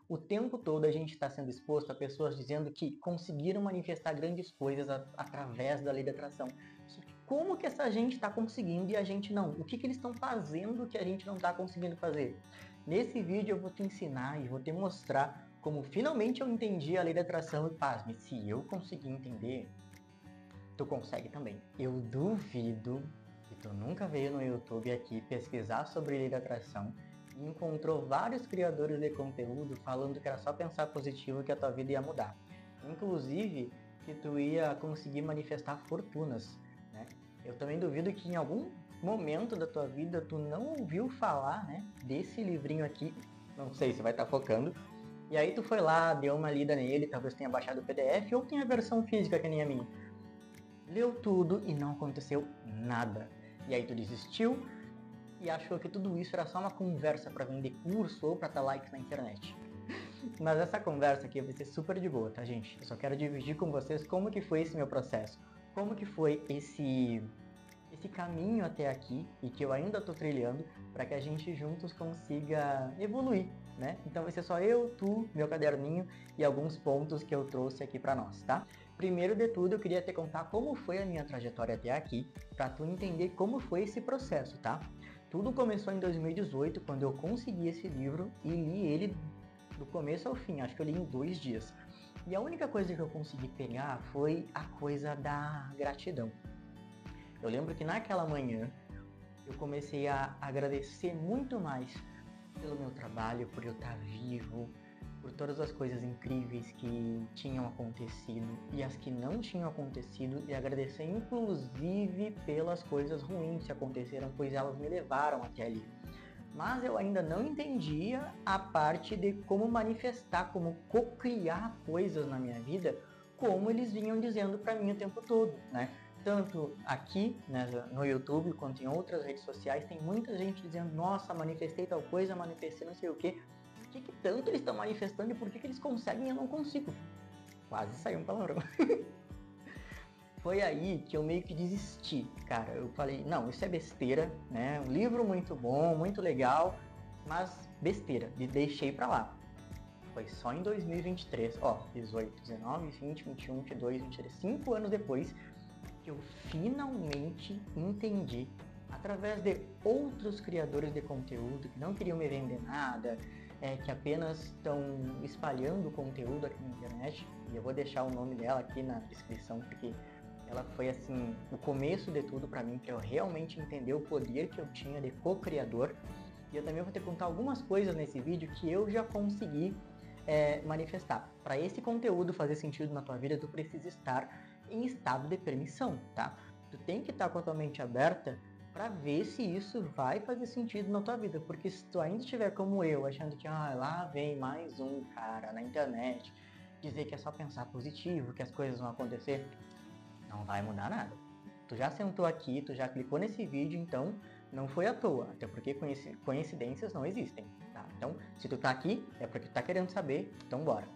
O tempo todo a gente está sendo exposto a pessoas dizendo que conseguiram manifestar grandes coisas através da lei da atração. Só que como que essa gente está conseguindo e a gente não? O que eles estão fazendo que a gente não está conseguindo fazer? Nesse vídeo eu vou te ensinar e vou te mostrar como finalmente eu entendi a lei da atração e pasme, se eu conseguir entender, tu consegue também. Eu duvido que tu nunca veio no YouTube aqui pesquisar sobre lei da atração e encontrou vários criadores de conteúdo falando que era só pensar positivo que a tua vida ia mudar. Inclusive, que tu ia conseguir manifestar fortunas, né? Eu também duvido que em algum momento da tua vida tu não ouviu falar, né, desse livrinho aqui, não sei se vai estar focando, e aí tu foi lá, deu uma lida nele, talvez tenha baixado o PDF ou tenha a versão física que nem a minha. Leu tudo e não aconteceu nada. E aí tu desistiu e achou que tudo isso era só uma conversa para vender curso ou para dar likes na internet. Mas essa conversa aqui vai ser super de boa, tá, gente? Eu só quero dividir com vocês como que foi esse meu processo. Como que foi esse caminho até aqui e que eu ainda estou trilhando para que a gente juntos consiga evoluir, né? Então vai ser só eu, tu, meu caderninho e alguns pontos que eu trouxe aqui para nós, tá? Primeiro de tudo, eu queria te contar como foi a minha trajetória até aqui, para tu entender como foi esse processo, tá? Tudo começou em 2018, quando eu consegui esse livro e li ele do começo ao fim, acho que eu li em 2 dias. E a única coisa que eu consegui pegar foi a coisa da gratidão. Eu lembro que naquela manhã eu comecei a agradecer muito mais pelo meu trabalho, por eu estar vivo, por todas as coisas incríveis que tinham acontecido e as que não tinham acontecido, e agradecer inclusive pelas coisas ruins que aconteceram, pois elas me levaram até ali. Mas eu ainda não entendia a parte de como manifestar, como co-criar coisas na minha vida, como eles vinham dizendo para mim o tempo todo, né? Tanto aqui, né, no YouTube, quanto em outras redes sociais, tem muita gente dizendo, nossa, manifestei tal coisa, manifestei não sei o quê. O que tanto eles estão manifestando e por que eles conseguem e eu não consigo? Quase saiu um palavrão. Foi aí que eu meio que desisti, cara. Eu falei, não, isso é besteira, né? Um livro muito bom, muito legal, mas besteira. E deixei pra lá. Foi só em 2023, ó, 18, 19, 20, 21, 22, 23, 5 anos depois, que eu finalmente entendi, através de outros criadores de conteúdo que não queriam me vender nada, que apenas estão espalhando conteúdo aqui na internet, e eu vou deixar o nome dela aqui na descrição, porque ela foi assim o começo de tudo para mim, para eu realmente entender o poder que eu tinha de co-criador. E eu também vou te contar algumas coisas nesse vídeo que eu já consegui manifestar. Para esse conteúdo fazer sentido na tua vida, tu precisa estar em estado de permissão, tá? Tu tem que estar com a tua mente aberta para ver se isso vai fazer sentido na tua vida, porque se tu ainda estiver como eu, achando que lá vem mais um cara na internet dizer que é só pensar positivo, que as coisas vão acontecer, não vai mudar nada. Tu já sentou aqui, tu já clicou nesse vídeo, então não foi à toa, até porque coincidências não existem, tá? Então, se tu tá aqui, é porque tu tá querendo saber, então bora.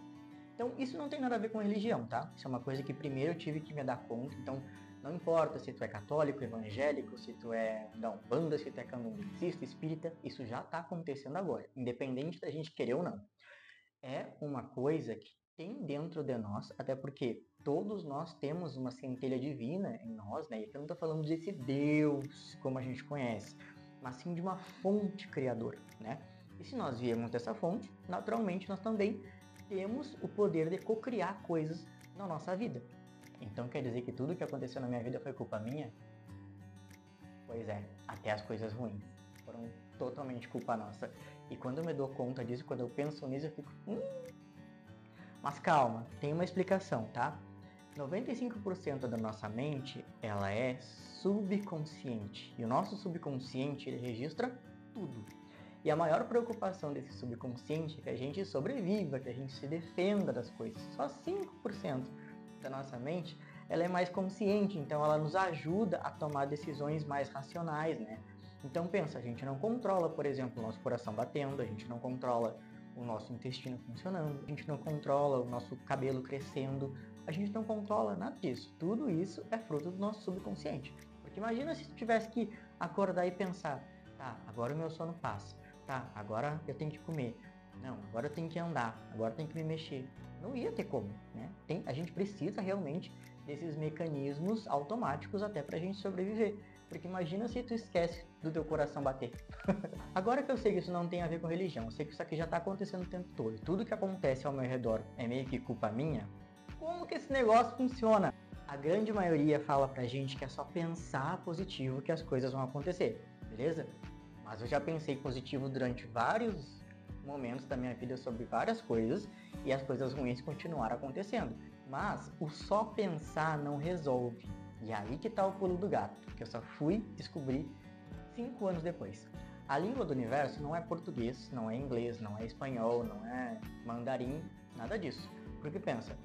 Então, isso não tem nada a ver com religião, tá? Isso é uma coisa que primeiro eu tive que me dar conta, então não importa se tu é católico, evangélico, se tu é da Umbanda, se tu é candomblessista, espírita, isso já tá acontecendo agora, independente da gente querer ou não. É uma coisa que tem dentro de nós, até porque todos nós temos uma centelha divina em nós, né? E aqui eu não estou falando desse Deus como a gente conhece, mas sim de uma fonte criadora, né? E se nós viemos dessa fonte, naturalmente nós também temos o poder de co-criar coisas na nossa vida. Então quer dizer que tudo que aconteceu na minha vida foi culpa minha? Pois é, até as coisas ruins foram totalmente culpa nossa. E quando eu me dou conta disso, quando eu penso nisso, eu fico... Mas calma, tem uma explicação, tá? 95% da nossa mente, ela é subconsciente. E o nosso subconsciente, ele registra tudo. E a maior preocupação desse subconsciente é que a gente sobreviva, que a gente se defenda das coisas. Só 5% da nossa mente, ela é mais consciente, então ela nos ajuda a tomar decisões mais racionais, né? Então pensa, a gente não controla, por exemplo, o nosso coração batendo, a gente não controla o nosso intestino funcionando, a gente não controla o nosso cabelo crescendo, a gente não controla nada disso. Tudo isso é fruto do nosso subconsciente. Porque imagina se tu tivesse que acordar e pensar, tá, agora o meu sono passa, tá, agora eu tenho que comer. Não, agora eu tenho que andar, agora eu tenho que me mexer. Não ia ter como, né? A gente precisa realmente desses mecanismos automáticos até pra gente sobreviver. Porque imagina se tu esquece do teu coração bater. Agora que eu sei que isso não tem a ver com religião, eu sei que isso aqui já está acontecendo o tempo todo, e tudo que acontece ao meu redor é meio que culpa minha, como que esse negócio funciona? A grande maioria fala pra gente que é só pensar positivo que as coisas vão acontecer, beleza? Mas eu já pensei positivo durante vários momentos da minha vida sobre várias coisas e as coisas ruins continuaram acontecendo. Mas o só pensar não resolve. E aí que tá o pulo do gato, que eu só fui descobrir 5 anos depois. A língua do universo não é português, não é inglês, não é espanhol, não é mandarim, nada disso. Porque pensa,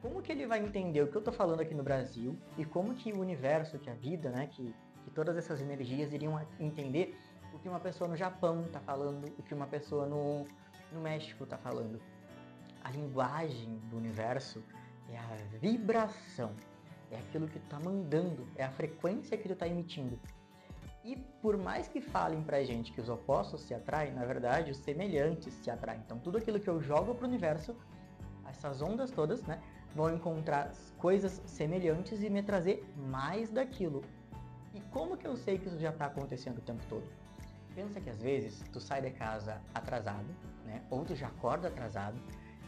como que ele vai entender o que eu estou falando aqui no Brasil e como que o universo, que a vida, né, que todas essas energias iriam entender o que uma pessoa no Japão está falando, o que uma pessoa no México está falando. A linguagem do universo é a vibração, é aquilo que tu está mandando, é a frequência que tu está emitindo. E por mais que falem pra gente que os opostos se atraem, na verdade os semelhantes se atraem. Então tudo aquilo que eu jogo pro universo, essas ondas todas, né, vão encontrar coisas semelhantes e me trazer mais daquilo. E como que eu sei que isso já está acontecendo o tempo todo? Pensa que às vezes tu sai de casa atrasado, né, ou tu já acorda atrasado,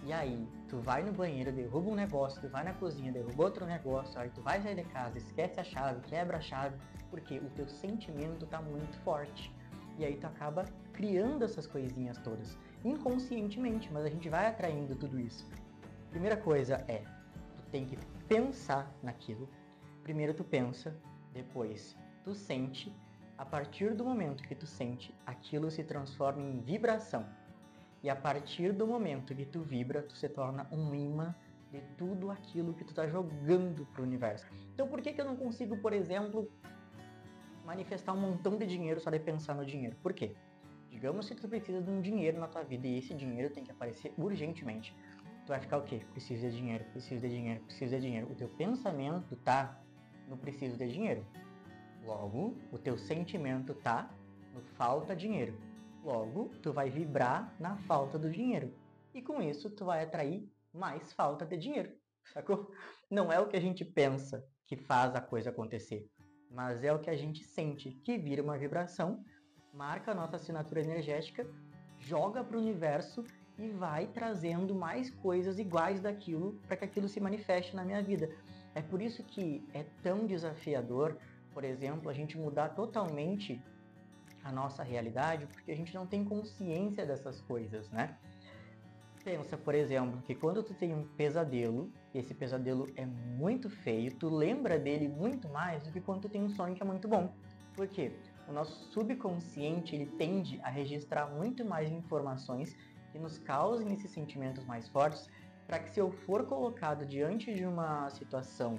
e aí tu vai no banheiro, derruba um negócio, tu vai na cozinha, derruba outro negócio, aí tu vai sair de casa, esquece a chave, quebra a chave, porque o teu sentimento tá muito forte. E aí tu acaba criando essas coisinhas todas, inconscientemente, mas a gente vai atraindo tudo isso. Primeira coisa é, tu tem que pensar naquilo. Primeiro tu pensa, depois tu sente. A partir do momento que tu sente, aquilo se transforma em vibração. E a partir do momento que tu vibra, tu se torna um imã de tudo aquilo que tu tá jogando pro universo. Então por que eu não consigo, por exemplo, manifestar um montão de dinheiro só de pensar no dinheiro? Por quê? Digamos que tu precisa de um dinheiro na tua vida e esse dinheiro tem que aparecer urgentemente. Tu vai ficar o quê? Preciso de dinheiro, preciso de dinheiro, preciso de dinheiro. O teu pensamento tá no preciso de dinheiro. Logo, o teu sentimento tá no falta dinheiro. Logo, tu vai vibrar na falta do dinheiro. E com isso, tu vai atrair mais falta de dinheiro, sacou? Não é o que a gente pensa que faz a coisa acontecer, mas é o que a gente sente, que vira uma vibração, marca a nossa assinatura energética, joga para o universo e vai trazendo mais coisas iguais daquilo para que aquilo se manifeste na minha vida. É por isso que é tão desafiador, por exemplo, a gente mudar totalmente a nossa realidade, porque a gente não tem consciência dessas coisas, né? Pensa, por exemplo, que quando tu tem um pesadelo, e esse pesadelo é muito feio, tu lembra dele muito mais do que quando tu tem um sonho que é muito bom. Por quê? O nosso subconsciente, ele tende a registrar muito mais informações que nos causem esses sentimentos mais fortes, para que se eu for colocado diante de uma situação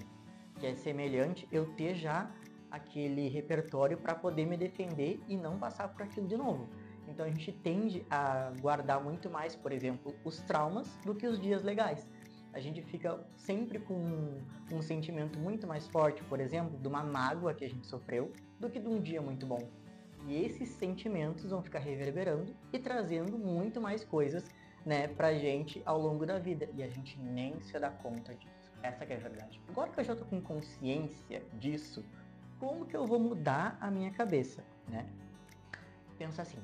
que é semelhante, eu ter já aquele repertório para poder me defender e não passar por aquilo de novo. Então a gente tende a guardar muito mais, por exemplo, os traumas do que os dias legais. A gente fica sempre com um sentimento muito mais forte, por exemplo, de uma mágoa que a gente sofreu, do que de um dia muito bom. E esses sentimentos vão ficar reverberando e trazendo muito mais coisas, né, pra gente ao longo da vida. E a gente nem se dá conta disso. Essa que é a verdade. Agora que eu já tô com consciência disso, como que eu vou mudar a minha cabeça, né? Pensa assim,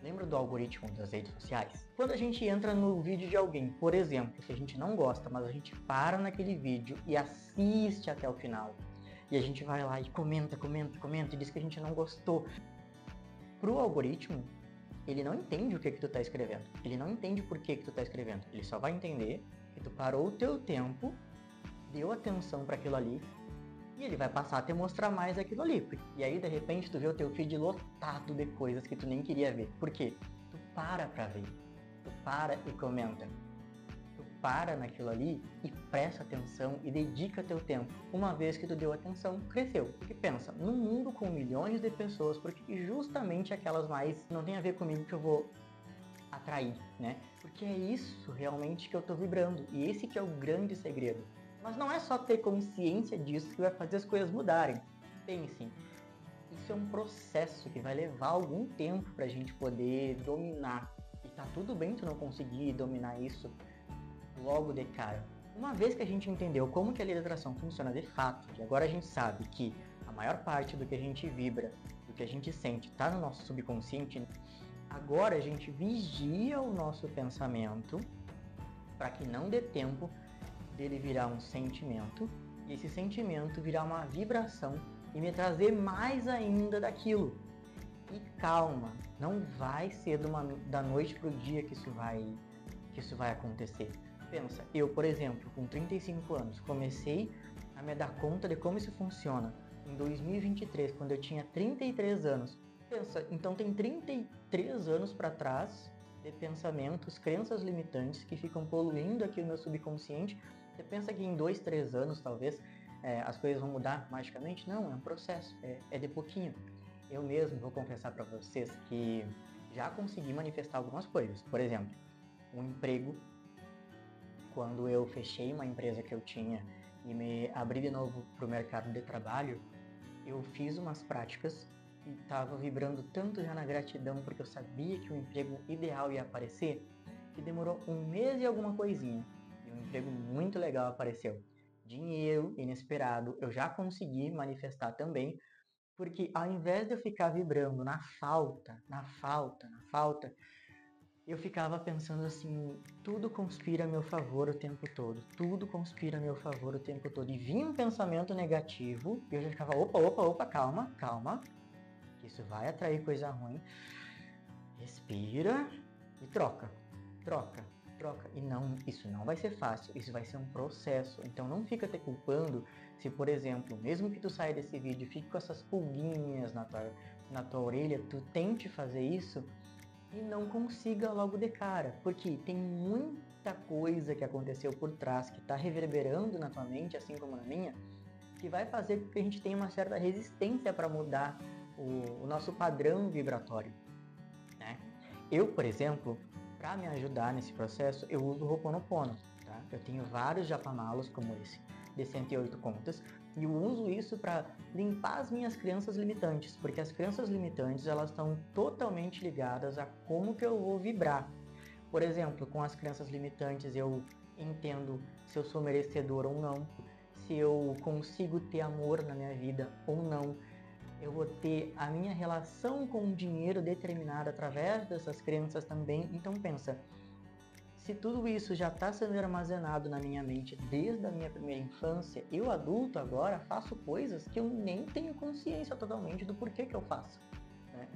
lembra do algoritmo das redes sociais? Quando a gente entra no vídeo de alguém, por exemplo, que a gente não gosta, mas a gente para naquele vídeo e assiste até o final, e a gente vai lá e comenta, e diz que a gente não gostou. Pro algoritmo, ele não entende o que tu tá escrevendo. Ele não entende por que tu tá escrevendo. Ele só vai entender que tu parou o teu tempo, deu atenção para aquilo ali, e ele vai passar a te mostrar mais aquilo ali. E aí, de repente, tu vê o teu feed lotado de coisas que tu nem queria ver. Por quê? Tu para pra ver. Tu para e comenta. Tu para naquilo ali e presta atenção e dedica teu tempo. Uma vez que tu deu atenção, cresceu. Porque pensa, num mundo com milhões de pessoas, porque justamente aquelas mais não tem a ver comigo que eu vou atrair, né? Porque é isso realmente que eu tô vibrando. E esse que é o grande segredo. Mas não é só ter consciência disso que vai fazer as coisas mudarem. Pensem, isso é um processo que vai levar algum tempo para a gente poder dominar e tá tudo bem tu não conseguir dominar isso logo de cara. Uma vez que a gente entendeu como que a lei da atração funciona de fato, e agora a gente sabe que a maior parte do que a gente vibra, do que a gente sente, está no nosso subconsciente, agora a gente vigia o nosso pensamento para que não dê tempo dele virar um sentimento, e esse sentimento virar uma vibração e me trazer mais ainda daquilo. E calma, não vai ser da noite para o dia que isso vai acontecer. Pensa, eu, por exemplo, com 35 anos, comecei a me dar conta de como isso funciona em 2023, quando eu tinha 33 anos. Pensa, então tem 33 anos para trás de pensamentos, crenças limitantes que ficam poluindo aqui o meu subconsciente. Você pensa que em 2, 3 anos, talvez, as coisas vão mudar magicamente? Não, é um processo, é de pouquinho. Eu mesmo vou confessar para vocês que já consegui manifestar algumas coisas. Por exemplo, um emprego. Quando eu fechei uma empresa que eu tinha e me abri de novo para o mercado de trabalho, eu fiz umas práticas e estava vibrando tanto já na gratidão, porque eu sabia que o emprego ideal ia aparecer, que demorou 1 mês e alguma coisinha. E um emprego muito legal apareceu. Dinheiro inesperado, eu já consegui manifestar também, porque ao invés de eu ficar vibrando na falta, eu ficava pensando assim, tudo conspira a meu favor o tempo todo, tudo conspira a meu favor o tempo todo. E vinha um pensamento negativo, e eu já ficava, opa, calma, que isso vai atrair coisa ruim. Respira e troca. E não, isso não vai ser fácil, isso vai ser um processo. Então não fica te culpando se, por exemplo, mesmo que tu saia desse vídeo, fique com essas pulguinhas na tua orelha, tu tente fazer isso, e não consiga logo de cara, porque tem muita coisa que aconteceu por trás, que está reverberando na tua mente, assim como na minha, que vai fazer com que a gente tenha uma certa resistência para mudar o nosso padrão vibratório, né? Eu, por exemplo, para me ajudar nesse processo, eu uso o Ho'oponopono, tá? Eu tenho vários japamalos como esse, de 108 contas, e eu uso isso para limpar as minhas crenças limitantes, porque as crenças limitantes, elas estão totalmente ligadas a como que eu vou vibrar. Por exemplo, com as crenças limitantes, eu entendo se eu sou merecedor ou não, se eu consigo ter amor na minha vida ou não. Eu vou ter a minha relação com o dinheiro determinada através dessas crenças também. Então pensa, se tudo isso já está sendo armazenado na minha mente desde a minha primeira infância, eu adulto agora faço coisas que eu nem tenho consciência totalmente do porquê que eu faço, né?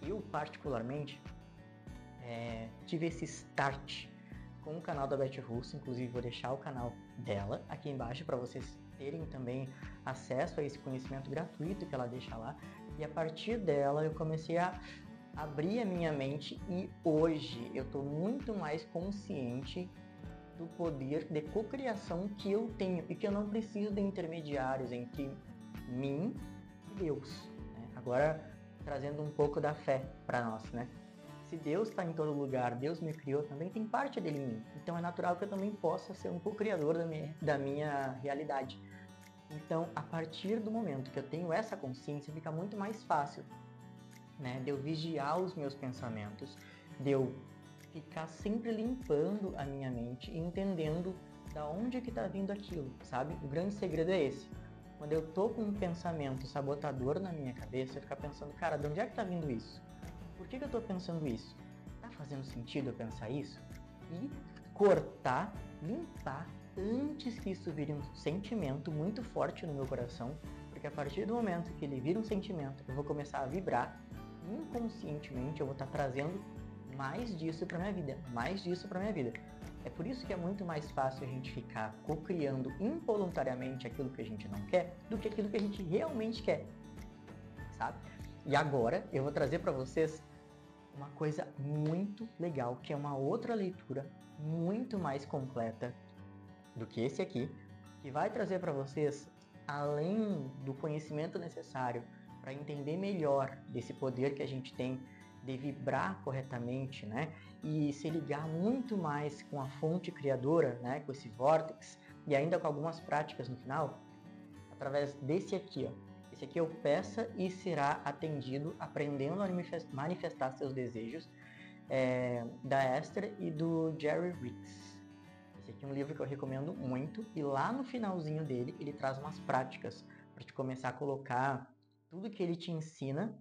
Eu particularmente tive esse start com o canal da Beth Russo, inclusive vou deixar o canal dela aqui embaixo para vocês terem também acesso a esse conhecimento gratuito que ela deixa lá. E a partir dela eu comecei a abrir a minha mente, e hoje eu estou muito mais consciente do poder de cocriação que eu tenho e que eu não preciso de intermediários entre mim e Deus, né? Agora trazendo um pouco da fé para nós, né? Se Deus está em todo lugar, Deus me criou, também tem parte dele em mim. Então é natural que eu também possa ser um co-criador da minha realidade. Então, a partir do momento que eu tenho essa consciência, fica muito mais fácil, né, de eu vigiar os meus pensamentos, de eu ficar sempre limpando a minha mente e entendendo da onde que está vindo aquilo, sabe? O grande segredo é esse. Quando eu tô com um pensamento sabotador na minha cabeça, eu ficar pensando, cara, de onde é que está vindo isso? Por que eu estou pensando isso? Tá fazendo sentido eu pensar isso? E cortar, limpar, antes que isso vire um sentimento muito forte no meu coração, porque a partir do momento que ele vira um sentimento, eu vou começar a vibrar, inconscientemente eu vou estar trazendo mais disso para minha vida, É por isso que é muito mais fácil a gente ficar cocriando involuntariamente aquilo que a gente não quer, do que aquilo que a gente realmente quer, sabe? E agora eu vou trazer para vocês uma coisa muito legal, que é uma outra leitura muito mais completa do que esse aqui, que vai trazer para vocês, além do conhecimento necessário para entender melhor desse poder que a gente tem de vibrar corretamente, né? E se ligar muito mais com a fonte criadora, né? Com esse vórtice, e ainda com algumas práticas no final, através desse aqui, ó. Esse aqui é o Peça e Será Atendido, aprendendo a manifestar seus desejos. da Esther e do Jerry Riggs. Esse aqui é um livro que eu recomendo muito, e lá no finalzinho dele ele traz umas práticas para te começar a colocar tudo que ele te ensina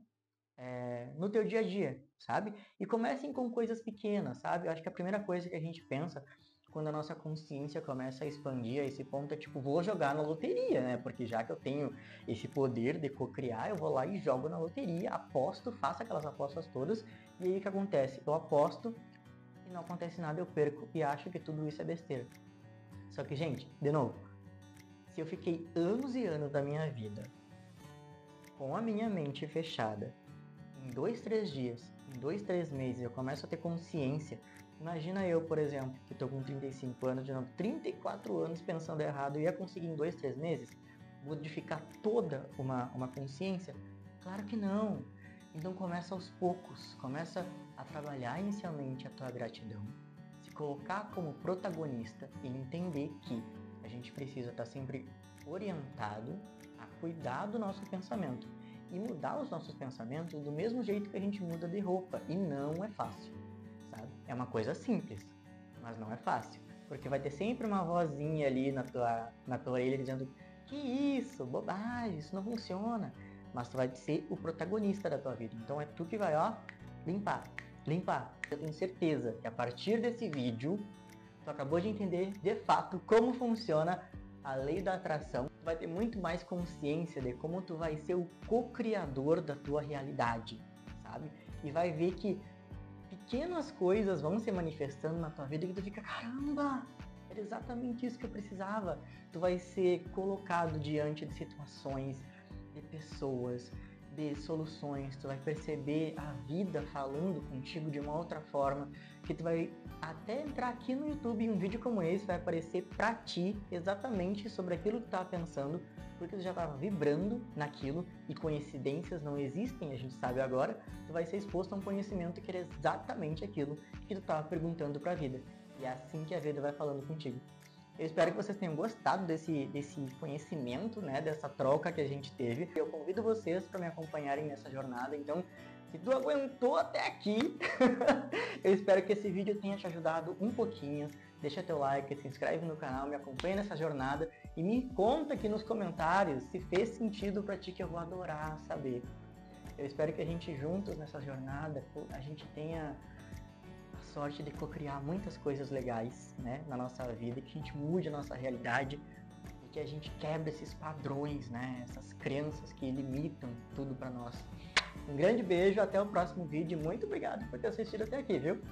no teu dia a dia, sabe? E comecem com coisas pequenas, sabe? Eu acho que a primeira coisa que a gente pensa quando a nossa consciência começa a expandir a esse ponto é tipo, vou jogar na loteria, né? Porque já que eu tenho esse poder de co-criar, eu vou lá e jogo na loteria, aposto, faço aquelas apostas todas, e aí o que acontece? Eu aposto e não acontece nada, eu perco e acho que tudo isso é besteira. Só que, gente, de novo, se eu fiquei anos e anos da minha vida com a minha mente fechada, em 2, 3 dias, em 2, 3 meses, eu começo a ter consciência. Imagina eu, por exemplo, que estou com 35 anos, de novo, 34 anos pensando errado, eu ia conseguir em 2, 3 meses modificar toda uma consciência? Claro que não. Então começa aos poucos, começa a trabalhar inicialmente a tua gratidão, se colocar como protagonista e entender que a gente precisa estar sempre orientado a cuidar do nosso pensamento e mudar os nossos pensamentos do mesmo jeito que a gente muda de roupa, e não é fácil, sabe? É uma coisa simples, mas não é fácil, porque vai ter sempre uma vozinha ali na tua orelha dizendo que isso, bobagem, isso não funciona, mas tu vai ser o protagonista da tua vida, então é tu que vai, ó, limpar. Eu tenho certeza que a partir desse vídeo, tu acabou de entender de fato como funciona a lei da atração, tu vai ter muito mais consciência de como tu vai ser o co-criador da tua realidade, sabe? E vai ver que pequenas coisas vão se manifestando na tua vida e tu fica, caramba, era exatamente isso que eu precisava. Tu vai ser colocado diante de situações, de pessoas, de soluções, tu vai perceber a vida falando contigo de uma outra forma, que tu vai até entrar aqui no YouTube em um vídeo como esse, vai aparecer pra ti exatamente sobre aquilo que tu estava pensando, porque tu já estava vibrando naquilo, e coincidências não existem, a gente sabe agora, tu vai ser exposto a um conhecimento que era exatamente aquilo que tu estava perguntando pra vida. E é assim que a vida vai falando contigo. Eu espero que vocês tenham gostado desse conhecimento, né, dessa troca que a gente teve. Eu convido vocês para me acompanharem nessa jornada, então, se tu aguentou até aqui, eu espero que esse vídeo tenha te ajudado um pouquinho. Deixa teu like, se inscreve no canal, me acompanha nessa jornada e me conta aqui nos comentários se fez sentido para ti, que eu vou adorar saber. Eu espero que a gente juntos nessa jornada, a gente tenha sorte de co-criar muitas coisas legais, né, na nossa vida, que a gente mude a nossa realidade e que a gente quebre esses padrões, né, essas crenças que limitam tudo para nós. Um grande beijo, até o próximo vídeo, muito obrigado por ter assistido até aqui, viu?